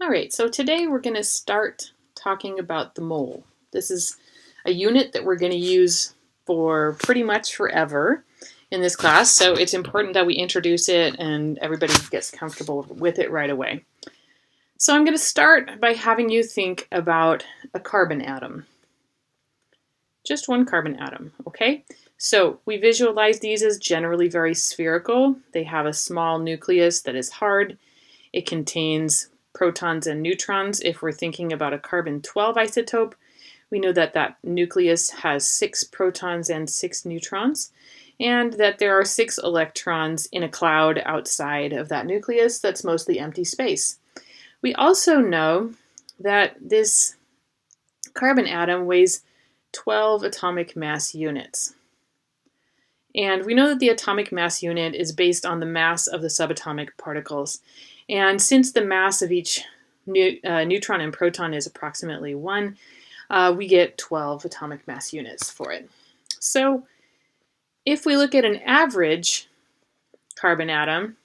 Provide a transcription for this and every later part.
All right, so today we're going to start talking about the mole. This is a unit that we're going to use for pretty much forever in this class, so it's important that we introduce it and everybody gets comfortable with it right away. So I'm going to start by having you think about a carbon atom. Just one carbon atom, okay? So we visualize these as generally very spherical. They have a small nucleus that is hard. It contains protons and neutrons. If we're thinking about a carbon-12 isotope, we know that that nucleus has 6 protons and 6 neutrons, and that there are 6 electrons in a cloud outside of that nucleus that's mostly empty space. We also know that this carbon atom weighs 12 atomic mass units. And we know that the atomic mass unit is based on the mass of the subatomic particles. And since the mass of each neutron and proton is approximately 1, we get 12 atomic mass units for it. So if we look at an average carbon atom,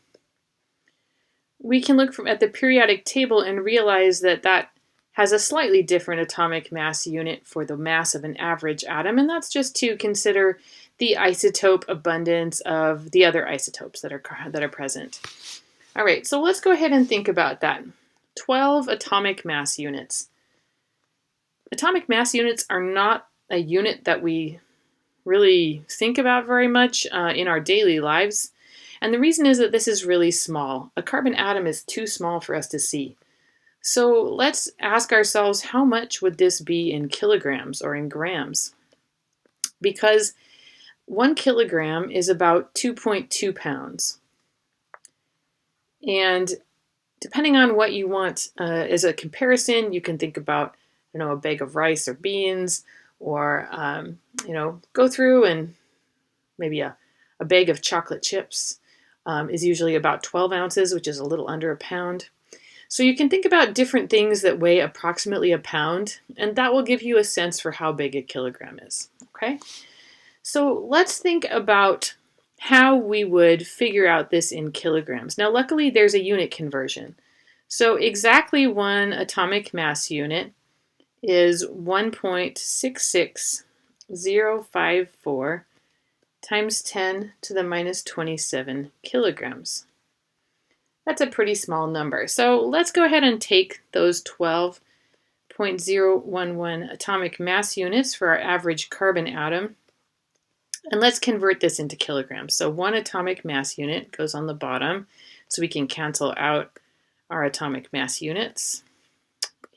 we can look at the periodic table and realize that that has a slightly different atomic mass unit for the mass of an average atom, and that's just to consider the isotope abundance of the other isotopes that are present. All right, so let's go ahead and think about that. 12 atomic mass units. Atomic mass units are not a unit that we really think about very much in our daily lives. And the reason is that this is really small. A carbon atom is too small for us to see. So let's ask ourselves, how much would this be in kilograms or in grams? Because 1 kilogram is about 2.2 pounds. And depending on what you want as a comparison, you can think about, a bag of rice or beans, or, go through and maybe a bag of chocolate chips is usually about 12 ounces, which is a little under a pound. So you can think about different things that weigh approximately a pound, and that will give you a sense for how big a kilogram is, okay? So let's think about how we would figure out this in kilograms. Now, luckily, there's a unit conversion. So exactly 1 atomic mass unit is 1.66054 times 10 to the minus 27 kilograms. That's a pretty small number. So let's go ahead and take those 12.011 atomic mass units for our average carbon atom, and let's convert this into kilograms. So 1 atomic mass unit goes on the bottom, so we can cancel out our atomic mass units.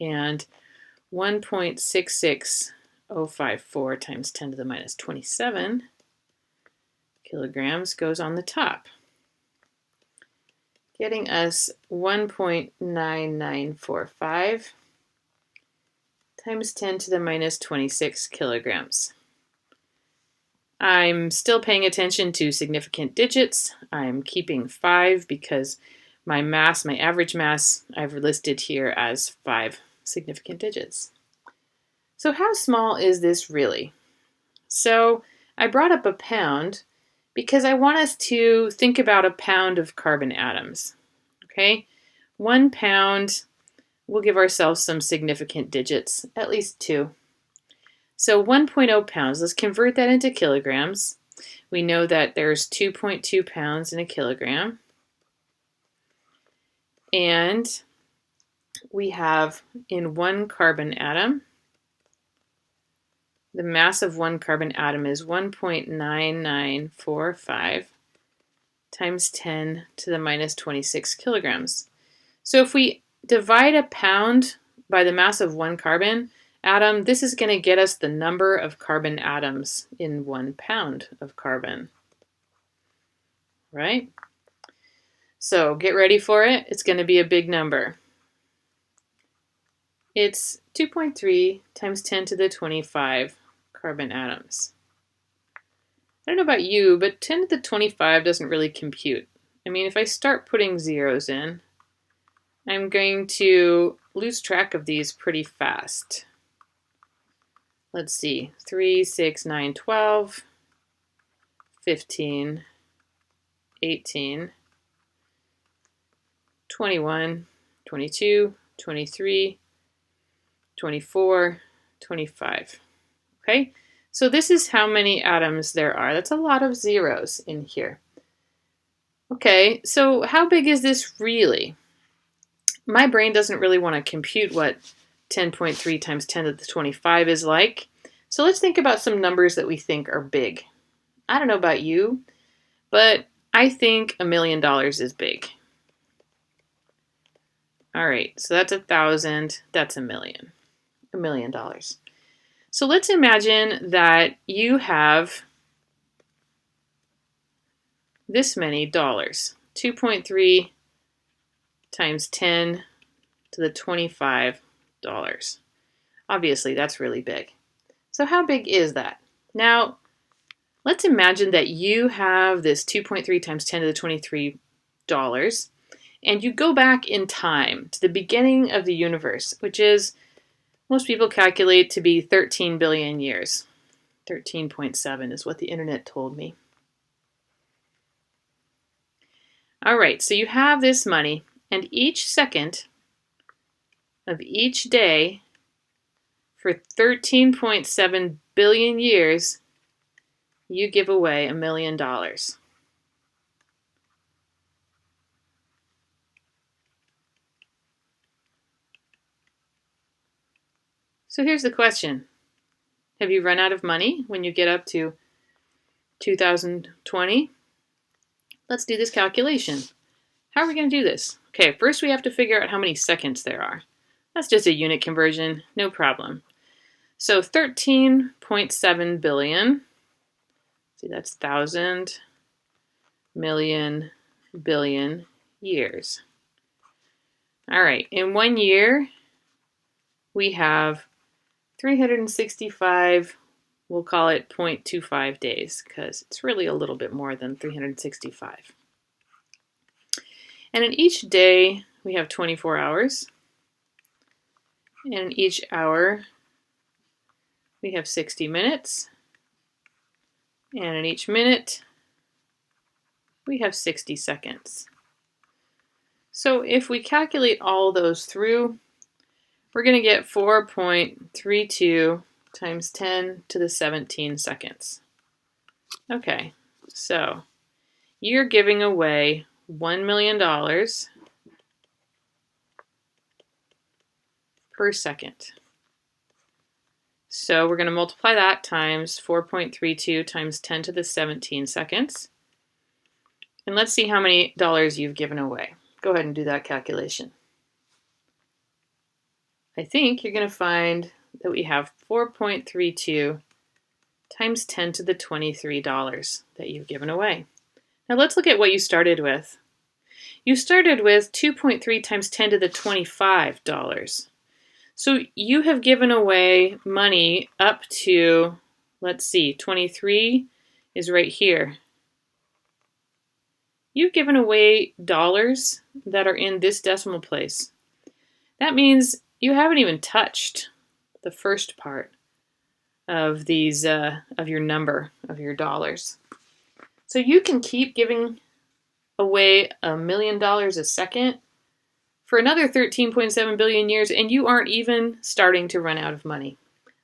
And 1.66054 times 10 to the minus 27 kilograms goes on the top, getting us 1.9945 times 10 to the minus 26 kilograms. I'm still paying attention to significant digits. I'm keeping 5 because my average mass, I've listed here as 5 significant digits. So how small is this really? So I brought up a pound because I want us to think about a pound of carbon atoms. Okay, 1 pound, we'll give ourselves some significant digits, at least 2. So 1.0 pounds, let's convert that into kilograms. We know that there's 2.2 pounds in a kilogram. And we have in 1 carbon atom, the mass of 1 carbon atom is 1.9945 times 10 to the minus 26 kilograms. So if we divide a pound by the mass of 1 carbon atom, this is going to get us the number of carbon atoms in 1 pound of carbon. Right? So get ready for it. It's going to be a big number. It's 2.3 times 10 to the 25 carbon atoms. I don't know about you, but 10 to the 25 doesn't really compute. I mean, if I start putting zeros in, I'm going to lose track of these pretty fast. Let's see, 3, 6, 9, 12, 15, 18, 21, 22, 23, 24, 25. Okay, so this is how many atoms there are. That's a lot of zeros in here. Okay, so how big is this really? My brain doesn't really want to compute what 10.3 times 10 to the 25 is like. So let's think about some numbers that we think are big. I don't know about you, but I think $1 million is big. All right, so that's 1,000, that's $1 million. $1 million. So let's imagine that you have this many dollars, 2.3 times 10 to the 25 dollars. Obviously, that's really big. So how big is that? Now, let's imagine that you have this 2.3 times 10 to the 23 dollars, and you go back in time to the beginning of the universe, which is, most people calculate to be 13 billion years. 13.7 is what the internet told me. All right, so you have this money, and each second of each day for 13.7 billion years, you give away $1 million. So here's the question. Have you run out of money when you get up to 2020? Let's do this calculation. How are we going to do this? Okay, first we have to figure out how many seconds there are. That's just a unit conversion, no problem. So 13.7 billion, see that's 1,000 million billion years. All right, in 1 year, we have 365, we'll call it 0.25 days, because it's really a little bit more than 365. And in each day, we have 24 hours. And in each hour, we have 60 minutes. And in each minute, we have 60 seconds. So if we calculate all those through, we're going to get 4.32 times 10 to the 17 seconds. Okay, so you're giving away $1 million per second. So we're going to multiply that times 4.32 times 10 to the 17 seconds. And let's see how many dollars you've given away. Go ahead and do that calculation. I think you're going to find that we have 4.32 times 10 to the $23 that you've given away. Now let's look at what you started with. You started with 2.3 times 10 to the $25. So you have given away money up to, let's see, 23 is right here. You've given away dollars that are in this decimal place. That means you haven't even touched the first part of these of your number of your dollars. So you can keep giving away $1 million a second for another 13.7 billion years, and you aren't even starting to run out of money.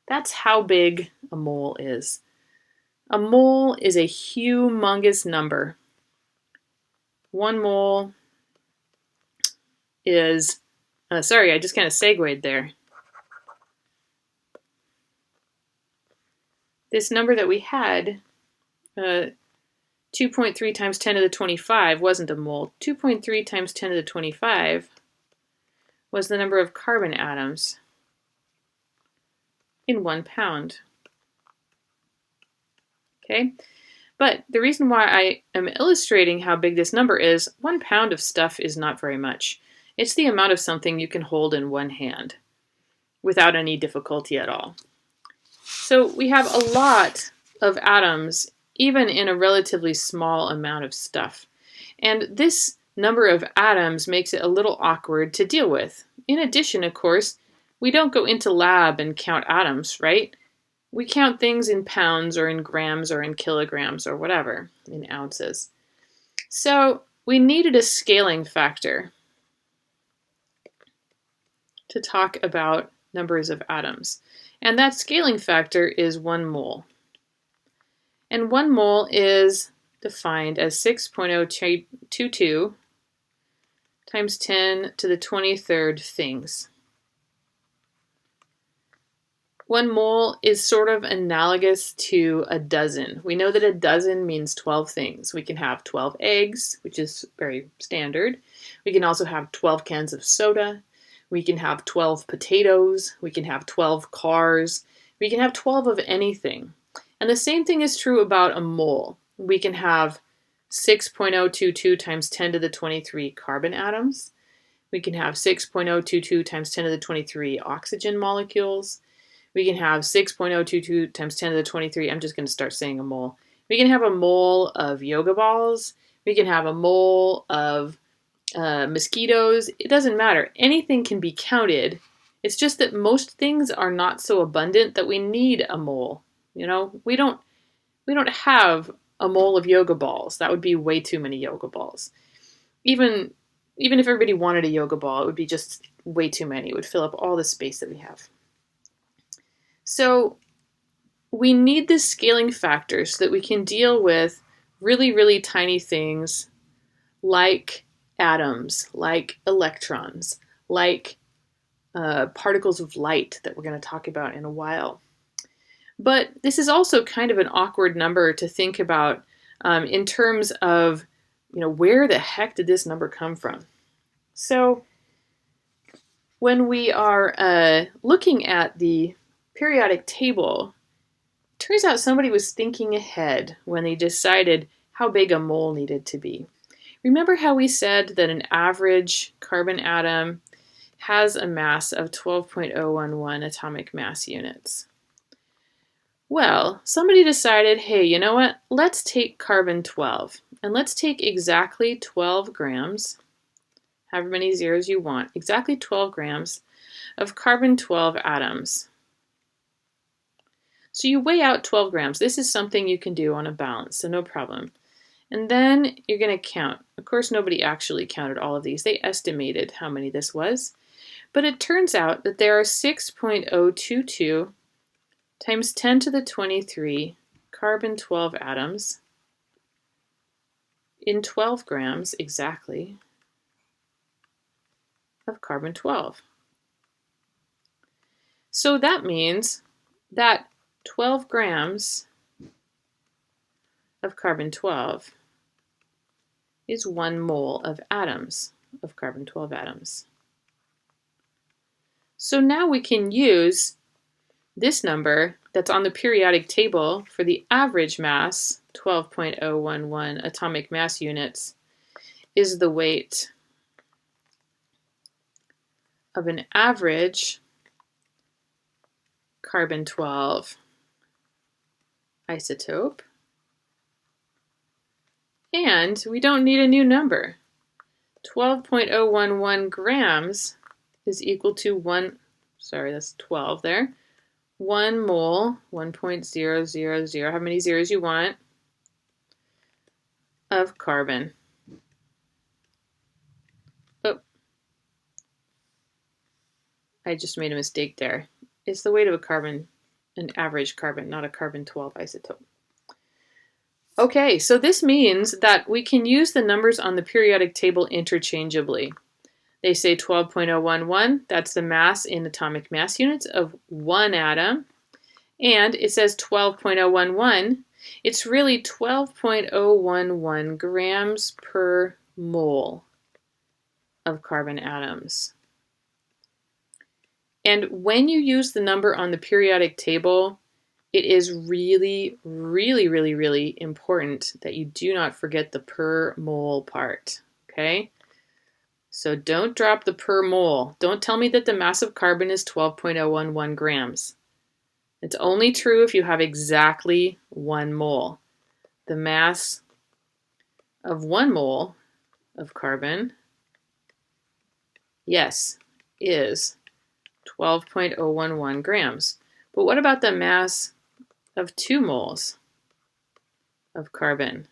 That's how big a mole is. A mole is a humongous number. 1 mole is, sorry, I just kind of segued there. This number that we had, 2.3 times 10 to the 25 wasn't a mole. 2.3 times 10 to the 25 was the number of carbon atoms in 1 pound. Okay, but the reason why I am illustrating how big this number is, 1 pound of stuff is not very much. It's the amount of something you can hold in one hand without any difficulty at all. So we have a lot of atoms, even in a relatively small amount of stuff. And this number of atoms makes it a little awkward to deal with. In addition, of course, we don't go into lab and count atoms, right? We count things in pounds or in grams or in kilograms or whatever, in ounces. So we needed a scaling factor. to talk about numbers of atoms. And that scaling factor is 1 mole. And 1 mole is defined as 6.022 times 10 to the 23rd things. 1 mole is sort of analogous to a dozen. We know that a dozen means 12 things. We can have 12 eggs, which is very standard. We can also have 12 cans of soda. We can have 12 potatoes. We can have 12 cars. We can have 12 of anything. And the same thing is true about a mole. We can have 6.022 times 10 to the 23 carbon atoms. We can have 6.022 times 10 to the 23 oxygen molecules. We can have 6.022 times 10 to the 23, I'm just going to start saying a mole. We can have a mole of yoga balls. We can have a mole of mosquitoes. It doesn't matter. Anything can be counted. It's just that most things are not so abundant that we need a mole. You know, we don't have a mole of yoga balls. That would be way too many yoga balls. Even if everybody wanted a yoga ball, it would be just way too many. It would fill up all the space that we have. So we need this scaling factor so that we can deal with really, really tiny things like atoms, like electrons, like particles of light that we're going to talk about in a while. But this is also kind of an awkward number to think about in terms of, where the heck did this number come from? So when we are looking at the periodic table, turns out somebody was thinking ahead when they decided how big a mole needed to be. Remember how we said that an average carbon atom has a mass of 12.011 atomic mass units? Well, somebody decided, hey, you know what? Let's take carbon 12, and let's take exactly 12 grams, however many zeros you want, exactly 12 grams of carbon 12 atoms. So you weigh out 12 grams. This is something you can do on a balance, so no problem. And then you're going to count. Of course, nobody actually counted all of these. They estimated how many this was. But it turns out that there are 6.022 times 10 to the 23 carbon 12 atoms in 12 grams exactly of carbon 12. So that means that 12 grams of carbon 12 is 1 mole of atoms, of carbon 12 atoms. So now we can use this number that's on the periodic table for the average mass, 12.011 atomic mass units, is the weight of an average carbon 12 isotope. And we don't need a new number. 12.011 grams is equal to 1 mole, 1.000, how many zeros you want, of carbon. Oh, I just made a mistake there. It's the weight of a carbon, an average carbon, not a carbon 12 isotope. Okay, so this means that we can use the numbers on the periodic table interchangeably. They say 12.011, that's the mass in atomic mass units of one atom. And it says 12.011, it's really 12.011 grams per mole of carbon atoms. And when you use the number on the periodic table, it is really, really, really, really important that you do not forget the per mole part, okay? So don't drop the per mole. Don't tell me that the mass of carbon is 12.011 grams. It's only true if you have exactly 1 mole. The mass of 1 mole of carbon, yes, is 12.011 grams. But what about the mass of 2 moles of carbon?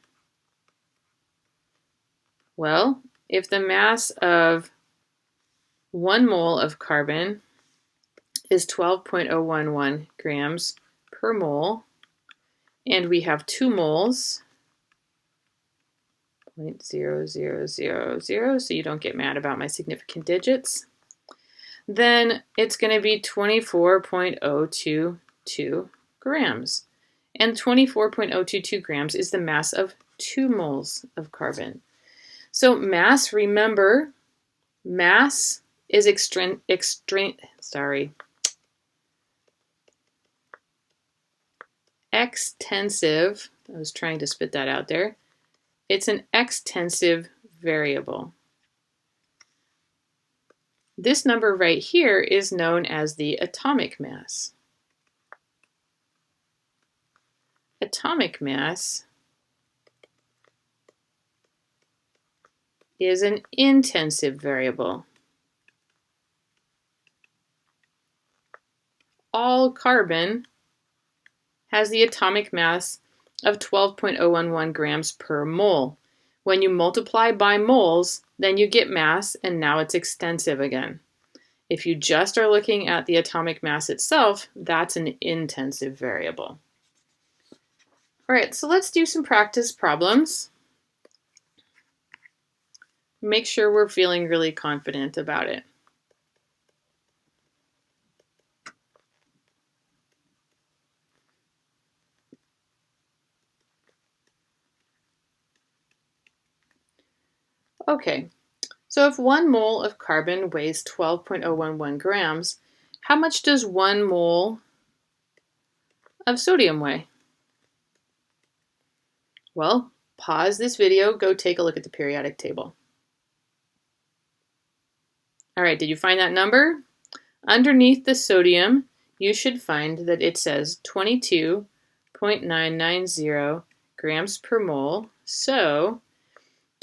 Well, if the mass of 1 mole of carbon is 12.011 grams per mole, and we have 2 moles, 0.0000, so you don't get mad about my significant digits, then it's going to be 24.022 grams. And 24.022 grams is the mass of 2 moles of carbon. So mass, remember, mass is extensive. I was trying to spit that out there. It's an extensive variable. This number right here is known as the atomic mass. Atomic mass is an intensive variable. All carbon has the atomic mass of 12.011 grams per mole. When you multiply by moles, then you get mass, and now it's extensive again. If you just are looking at the atomic mass itself, that's an intensive variable. All right, so let's do some practice problems. Make sure we're feeling really confident about it. Okay, so if 1 mole of carbon weighs 12.011 grams, how much does 1 mole of sodium weigh? Well, pause this video, go take a look at the periodic table. All right, did you find that number? Underneath the sodium, you should find that it says 22.990 grams per mole. So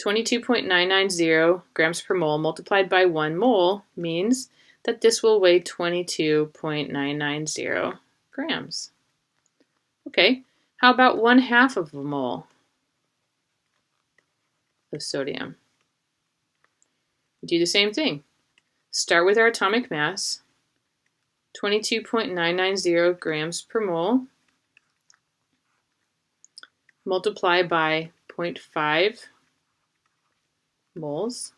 22.990 grams per mole multiplied by 1 mole means that this will weigh 22.990 grams. Okay, how about 1/2 of a mole of sodium? Do the same thing. Start with our atomic mass, 22.990 grams per mole, multiply by 0.5 moles.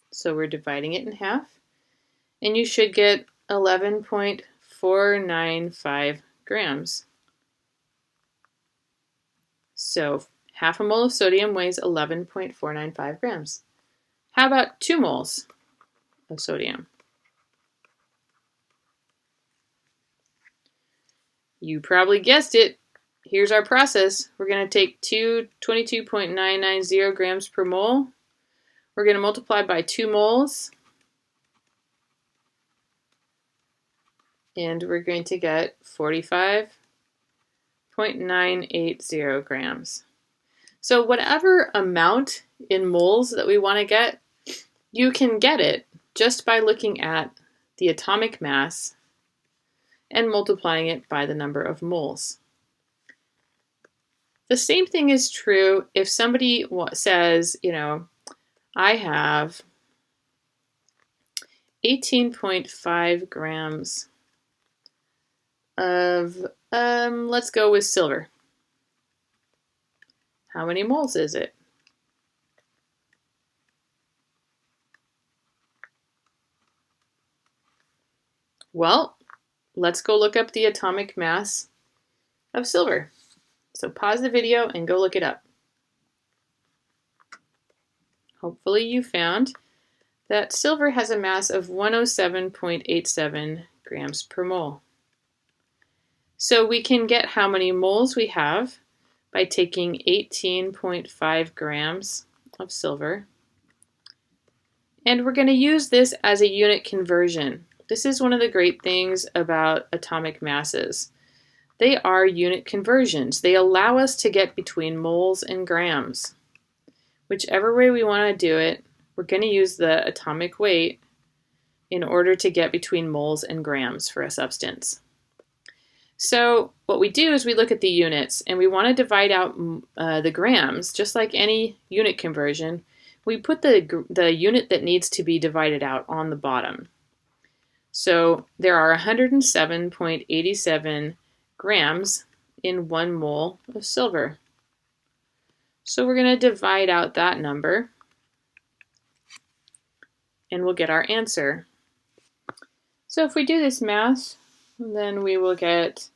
So we're dividing it in half, and you should get 11.495 grams. So 1/2 a mole of sodium weighs 11.495 grams. How about 2 moles of sodium? You probably guessed it. Here's our process. We're going to take 22.990 grams per mole. We're going to multiply by 2 moles. And we're going to get 45.980 grams. So whatever amount in moles that we want to get, you can get it just by looking at the atomic mass and multiplying it by the number of moles. The same thing is true if somebody says, I have 18.5 grams of, let's go with silver. How many moles is it? Well, let's go look up the atomic mass of silver. So pause the video and go look it up. Hopefully you found that silver has a mass of 107.87 grams per mole. So we can get how many moles we have by taking 18.5 grams of silver. And we're going to use this as a unit conversion. This is one of the great things about atomic masses. They are unit conversions. They allow us to get between moles and grams. Whichever way we want to do it, we're going to use the atomic weight in order to get between moles and grams for a substance. So what we do is we look at the units, and we want to divide out the grams. Just like any unit conversion, we put the unit that needs to be divided out on the bottom. So there are 107.87 grams in 1 mole of silver. So we're going to divide out that number and we'll get our answer. So if we do this math, then we will get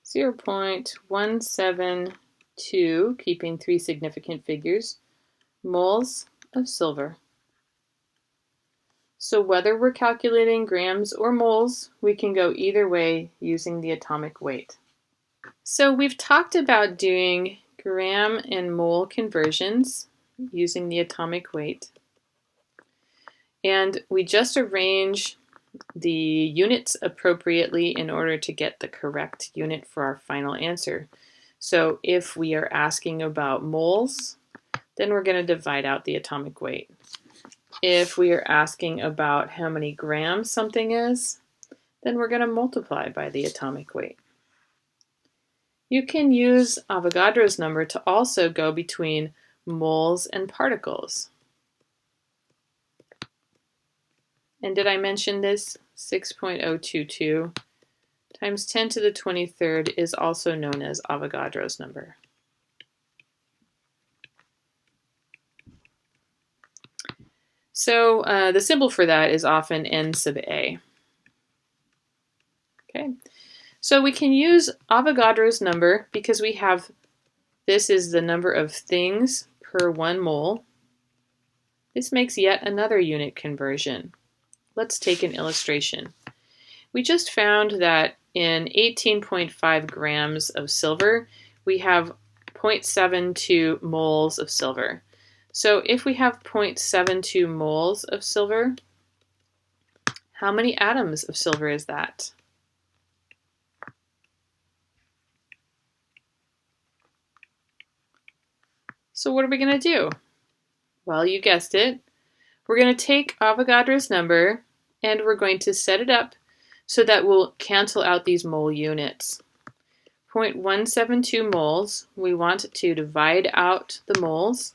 0.172, keeping 3 significant figures, moles of silver. So whether we're calculating grams or moles, we can go either way using the atomic weight. So we've talked about doing gram and mole conversions using the atomic weight. And we just arrange the units appropriately in order to get the correct unit for our final answer. So if we are asking about moles, then we're going to divide out the atomic weight. If we are asking about how many grams something is, then we're going to multiply by the atomic weight. You can use Avogadro's number to also go between moles and particles. And did I mention this? 6.022 times 10 to the 23rd is also known as Avogadro's number. So the symbol for that is often N sub A. Okay, so we can use Avogadro's number because we have, this is the number of things per 1 mole. This makes yet another unit conversion. Let's take an illustration. We just found that in 18.5 grams of silver, we have 0.72 moles of silver. So if we have 0.72 moles of silver, how many atoms of silver is that? So what are we going to do? Well, you guessed it. We're going to take Avogadro's number and we're going to set it up so that we'll cancel out these mole units. 0.172 moles, we want to divide out the moles.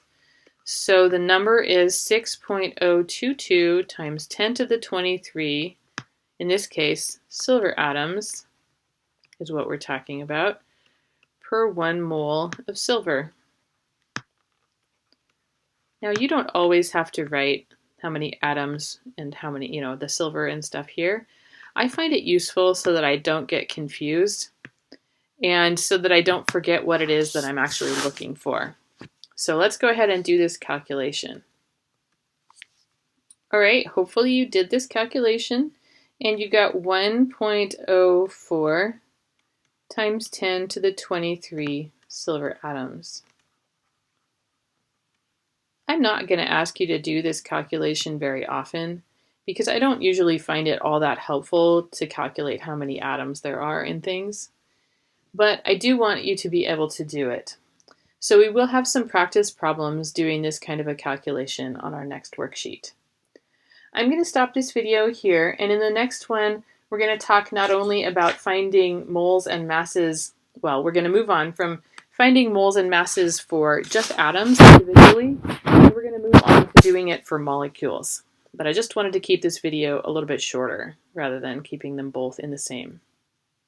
So the number is 6.022 times 10 to the 23, in this case, silver atoms is what we're talking about, per 1 mole of silver. Now you don't always have to write how many atoms and how many, the silver and stuff here. I find it useful so that I don't get confused and so that I don't forget what it is that I'm actually looking for. So let's go ahead and do this calculation. All right, hopefully you did this calculation and you got 1.04 times 10 to the 23 silver atoms. I'm not going to ask you to do this calculation very often because I don't usually find it all that helpful to calculate how many atoms there are in things. But I do want you to be able to do it. So we will have some practice problems doing this kind of a calculation on our next worksheet. I'm going to stop this video here, and in the next one, we're going to talk not only about finding moles and masses, well, we're going to move on from finding moles and masses for just atoms individually, and we're going to move on to doing it for molecules. But I just wanted to keep this video a little bit shorter rather than keeping them both in the same.